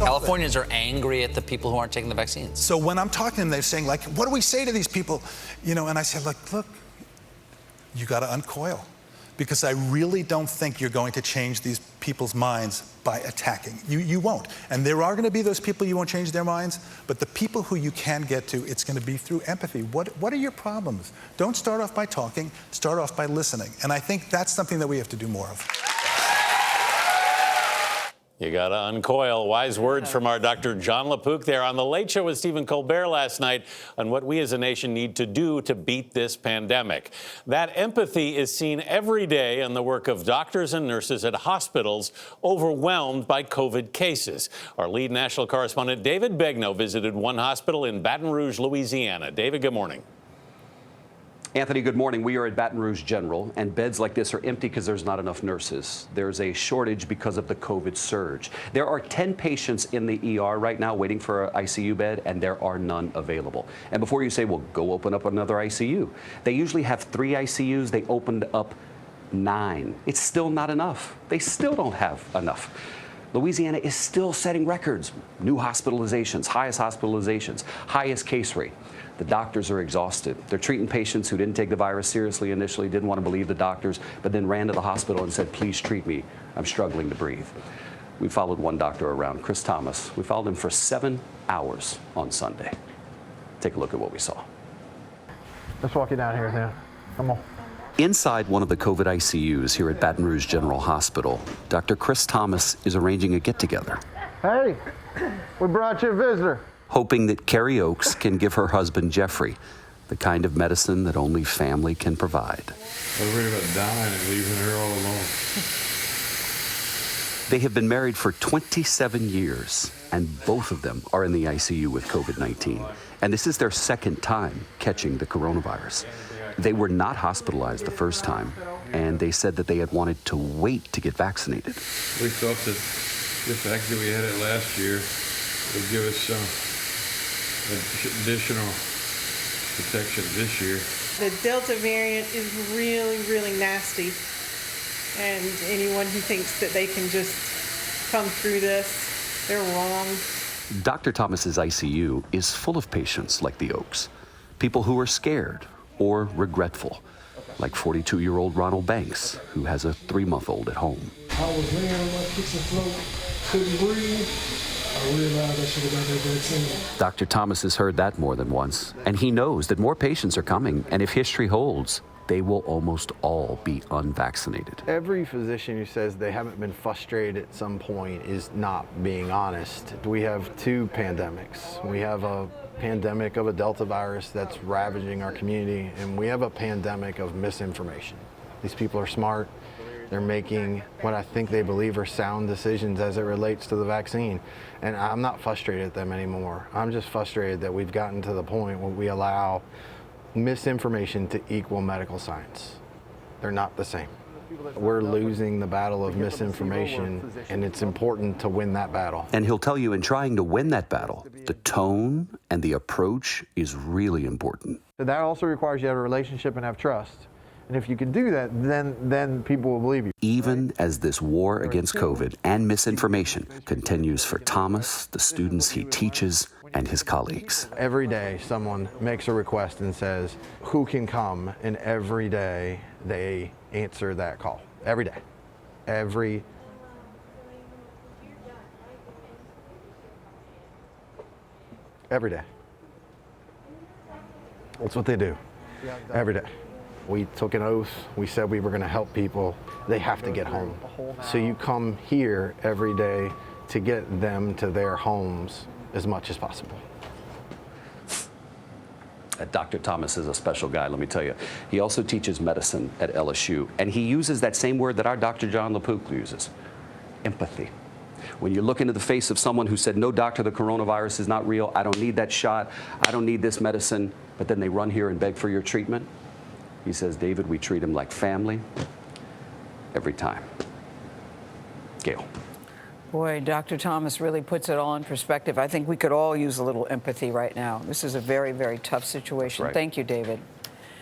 Californians are angry at the people who aren't taking the vaccines. So when I'm talking to them, they're saying, like, what do we say to these people? You know, and I say, like, look, you got to uncoil. Because I really don't think you're going to change these people's minds by attacking. You won't. And there are going to be those people you won't change their minds, but the people who you can get to, it's going to be through empathy. What are your problems? Don't start off by talking, start off by listening. And I think that's something that we have to do more of. You got to uncoil. Wise words from our Dr. John LaPook there on The Late Show with Stephen Colbert last night on what we as a nation need to do to beat this pandemic. That empathy is seen every day in the work of doctors and nurses at hospitals overwhelmed by COVID cases. Our lead national correspondent David Begnaud visited one hospital in Baton Rouge, Louisiana. David, good morning. Anthony, good morning. We are at Baton Rouge General, and beds like this are empty because there's not enough nurses. There's a shortage because of the COVID surge. There are 10 patients in the ER right now waiting for an ICU bed, and there are none available. And before you say, well, go open up another ICU. They usually have 3 ICUs. They opened up 9. It's still not enough. They still don't have enough. Louisiana is still setting records. New hospitalizations, highest case rate. The doctors are exhausted. They're treating patients who didn't take the virus seriously initially, didn't want to believe the doctors, but then ran to the hospital and said, please treat me. I'm struggling to breathe. We followed one doctor around, Chris Thomas. We followed him for 7 hours on Sunday. Take a look at what we saw. Let's walk you down here now. Come on. Inside one of the COVID ICUs here at Baton Rouge General Hospital, Dr. Chris Thomas is arranging a get-together. Hey, we brought you a visitor. Hoping that Carrie Oakes can give her husband, Jeffrey, the kind of medicine that only family can provide. I was worried about dying and leaving her all alone. They have been married for 27 years, and both of them are in the ICU with COVID-19. And this is their second time catching the coronavirus. They were not hospitalized the first time, and they said that they had wanted to wait to get vaccinated. We thought that the fact that we had it last year would give us some additional protection this year. The Delta variant is really, really nasty. And anyone who thinks that they can just come through this, they're wrong. Dr. Thomas's ICU is full of patients like the Oaks, people who are scared or regretful, like 42-year-old Ronald Banks, who has a 3-month-old at home. I was laying on my kitchen floor, couldn't breathe. I realized I should have got that vaccine. Dr. Thomas has heard that more than once, and he knows that more patients are coming, and if history holds, they will almost all be unvaccinated. Every physician who says they haven't been frustrated at some point is not being honest. We have 2 pandemics. We have a pandemic of a Delta virus that's ravaging our community, and we have a pandemic of misinformation. These people are smart. They're making what I think they believe are sound decisions as it relates to the vaccine. And I'm not frustrated at them anymore. I'm just frustrated that we've gotten to the point where we allow misinformation to equal medical science. They're not the same. We're losing the battle of misinformation, and it's important to win that battle. And he'll tell you in trying to win that battle, the tone and the approach is really important. That also requires you to have a relationship and have trust. And if you can do that, then people will believe you. Even as this war against COVID and misinformation continues for Thomas, the students he teaches, and his colleagues. Every day someone makes a request and says, who can come? And every day they answer that call. Every day. Every day. That's what they do. Every day. We took an oath. We said we were going to help people. They have to get home. So you come here every day to get them to their homes as much as possible. Dr. Thomas is a special guy, let me tell you. He also teaches medicine at LSU, and he uses that same word that our Dr. John LaPook uses, empathy. When you look into the face of someone who said, no, doctor, the coronavirus is not real, I don't need that shot, I don't need this medicine, but then they run here and beg for your treatment, he says, David, we treat him like family every time. Gayle. Boy, Dr. Thomas really puts it all in perspective. I think we could all use a little empathy right now. This is a very, very tough situation. Right. Thank you, David.